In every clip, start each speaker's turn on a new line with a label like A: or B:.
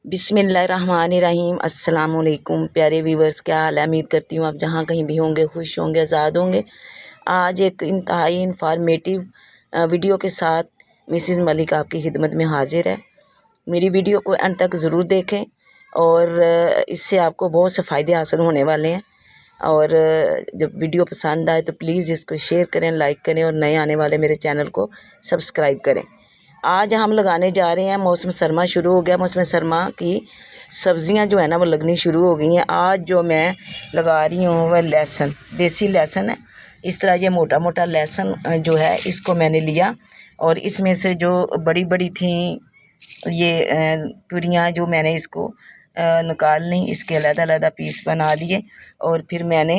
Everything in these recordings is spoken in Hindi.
A: बिस्मिल्लाहिर्रहमानिर्रहीम। अस्सलाम वालेकुम प्यारे व्यूवर्स, क्या हाल है? उम्मीद करती हूँ आप जहाँ कहीं भी होंगे खुश होंगे, आज़ाद होंगे। आज एक इंतहाई इंफॉर्मेटिव वीडियो के साथ मिसिज़ मलिक आपकी खिदमत में हाजिर है। मेरी वीडियो को अंत तक ज़रूर देखें और इससे आपको बहुत से फ़ायदे हासिल होने वाले हैं। और जब वीडियो पसंद आए तो प्लीज़ इसको शेयर करें, लाइक करें और नए आने वाले मेरे चैनल को सब्सक्राइब करें। आज हम लगाने जा रहे हैं, मौसम सरमा शुरू हो गया, मौसम सरमा की सब्ज़ियां जो है ना वो लगनी शुरू हो गई हैं। आज जो मैं लगा रही हूँ वह लहसुन, देसी लहसुन है। इस तरह ये मोटा मोटा लहसुन जो है इसको मैंने लिया और इसमें से जो बड़ी बड़ी थी ये तुरियाँ जो मैंने इसको निकाल ली, इसके अलग-अलग पीस बना लिए और फिर मैंने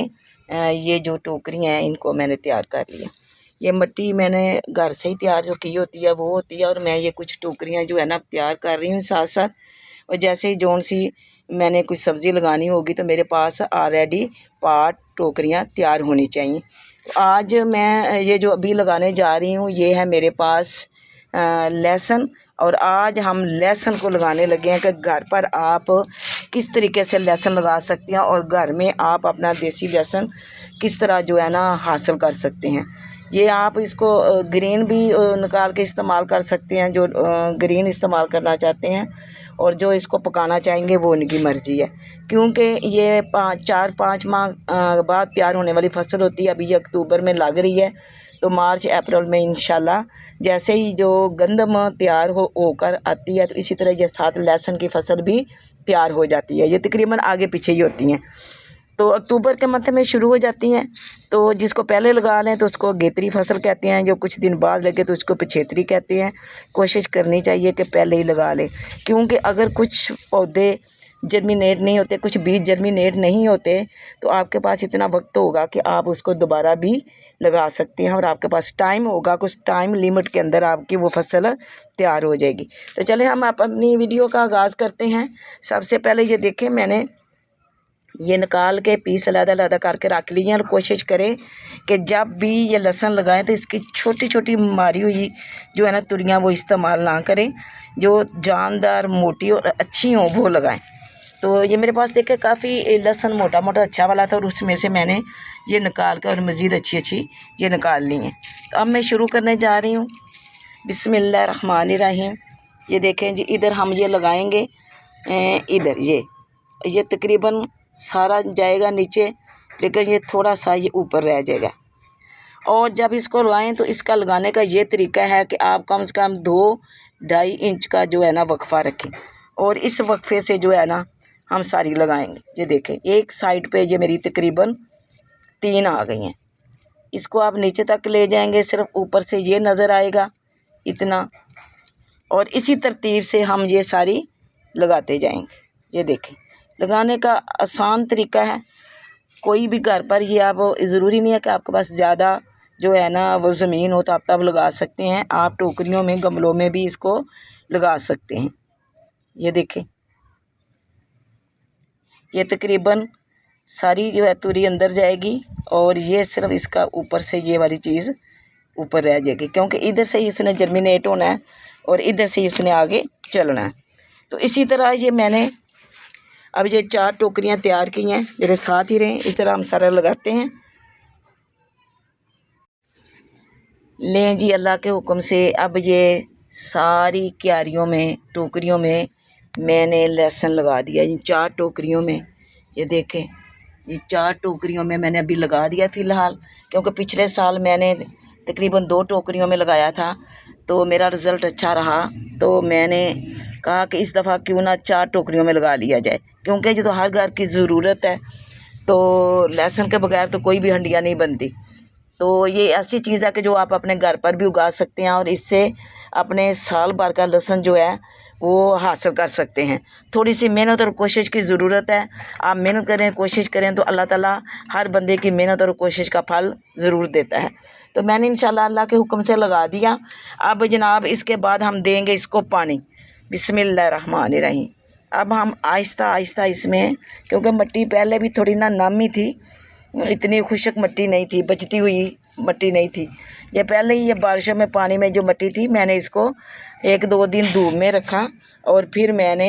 A: ये जो टोकरियाँ हैं इनको मैंने तैयार कर लिया। ये मिट्टी मैंने घर से ही तैयार जो की होती है वो होती है और मैं ये कुछ टोकरियाँ जो है ना तैयार कर रही हूँ साथ साथ। और जैसे ही जौन सी मैंने कुछ सब्ज़ी लगानी होगी तो मेरे पास ऑलरेडी पाट टोकरियाँ तैयार होनी चाहिए। तो आज मैं ये जो अभी लगाने जा रही हूँ ये है मेरे पास लहसुन। और आज हम लहसुन को लगाने लगे हैं कि घर पर आप किस तरीके से लहसुन लगा सकते हैं और घर में आप अपना देसी लहसुन किस तरह जो है ना हासिल कर सकते हैं। ये आप इसको ग्रीन भी निकाल के इस्तेमाल कर सकते हैं, जो ग्रीन इस्तेमाल करना चाहते हैं, और जो इसको पकाना चाहेंगे वो उनकी मर्ज़ी है, क्योंकि ये 4-5 माह बाद तैयार होने वाली फसल होती है। अभी ये अक्टूबर में लग रही है तो मार्च अप्रैल में इंशाल्लाह जैसे ही जो गंदम तैयार होकर आती है तो इसी तरह ये साथ लहसुन की फसल भी तैयार हो जाती है। ये तकरीबन आगे पीछे ही होती हैं, तो अक्टूबर के मंथ में शुरू हो जाती हैं। तो जिसको पहले लगा लें तो उसको अगेतरी फसल कहते हैं, जो कुछ दिन बाद लगे तो उसको पिछेतरी कहते हैं। कोशिश करनी चाहिए कि पहले ही लगा लें, क्योंकि अगर कुछ पौधे जर्मिनेट नहीं होते, कुछ बीज जर्मिनेट नहीं होते तो आपके पास इतना वक्त होगा कि आप उसको दोबारा भी लगा सकते हैं और आपके पास टाइम होगा, कुछ टाइम लिमिट के अंदर आपकी वो फसल तैयार हो जाएगी। तो चले हम अपनी वीडियो का आगाज़ करते हैं। सबसे पहले ये देखें, मैंने ये निकाल के पीस अलग-अलग करके रख लिए हैं। और कोशिश करें कि जब भी ये लहसुन लगाएं तो इसकी छोटी छोटी मारी हुई जो है ना तुरियां वो इस्तेमाल ना करें, जो जानदार मोटी और अच्छी हों वो लगाएं। तो ये मेरे पास देखे काफ़ी लहसुन मोटा मोटा अच्छा वाला था और उसमें से मैंने ये निकाल कर और मज़ीद अच्छी ये निकाल ली हैं। तो अब मैं शुरू करने जा रही हूँ। बिस्मिल्लाहिर्रहमानिर्रहीम। ये देखें जी, इधर हम ये लगाएंगे, इधर ये तकरीबन सारा जाएगा नीचे, लेकिन ये थोड़ा सा ये ऊपर रह जाएगा। और जब इसको लगाएं तो इसका लगाने का ये तरीका है कि आप कम से कम 2-2.5 इंच का जो है ना वक्फा रखें और इस वक्फे से जो है ना हम सारी लगाएंगे। ये देखें, एक साइड पे ये मेरी तकरीबन 3 आ गई हैं। इसको आप नीचे तक ले जाएंगे, सिर्फ ऊपर से ये नज़र आएगा इतना, और इसी तरतीब से हम ये सारी लगाते जाएंगे। ये देखें, लगाने का आसान तरीका है। कोई भी घर पर ये आप, ज़रूरी नहीं है कि आपके पास ज़्यादा जो है ना वो ज़मीन हो तो आप तब लगा सकते हैं। आप टोकरियों में, गमलों में भी इसको लगा सकते हैं। ये देखें, ये तकरीबन सारी जो है तुरी अंदर जाएगी और ये सिर्फ इसका ऊपर से ये वाली चीज़ ऊपर रह जाएगी, क्योंकि इधर से ही इसने जर्मिनेट होना है और इधर से ही इसने आगे चलना है। तो इसी तरह ये मैंने अब ये 4 टोकरियां तैयार की हैं, मेरे साथ ही रहें। इस तरह हम सारा लगाते हैं। लें जी, अल्लाह के हुक्म से अब ये सारी क्यारियों में, टोकरियों में मैंने लहसुन लगा दिया। इन 4 टोकरियों में, ये देखें, ये 4 टोकरियों में मैंने अभी लगा दिया फ़िलहाल, क्योंकि पिछले साल मैंने तकरीबन 2 टोकरियों में लगाया था तो मेरा रिज़ल्ट अच्छा रहा। तो मैंने कहा कि इस दफ़ा क्यों ना 4 टोकरियों में लगा लिया जाए, क्योंकि जो तो हर घर की ज़रूरत है, तो लहसुन के बगैर तो कोई भी हंडिया नहीं बनती। तो ये ऐसी चीज़ है कि जो आप अपने घर पर भी उगा सकते हैं और इससे अपने साल भर का लहसुन जो है वो हासिल कर सकते हैं। थोड़ी सी मेहनत और कोशिश की ज़रूरत है। आप मेहनत करें, कोशिश करें तो अल्लाह ताला हर बंदे की मेहनत और कोशिश का फल ज़रूर देता है। तो मैंने इंशाल्लाह अल्लाह के हुक्म से लगा दिया। अब जनाब इसके बाद हम देंगे इसको पानी। बिस्मिल्लाहिर्रहमानिर्रहीम। अब हम आहिस्ता आहिस्ता इसमें, क्योंकि मिट्टी पहले भी थोड़ी ना नमी थी, इतनी खुशक मिट्टी नहीं थी, बचती हुई मिट्टी नहीं थी। ये पहले ही ये बारिशों में पानी में जो मिट्टी थी, मैंने इसको 1-2 दिन धूप में रखा और फिर मैंने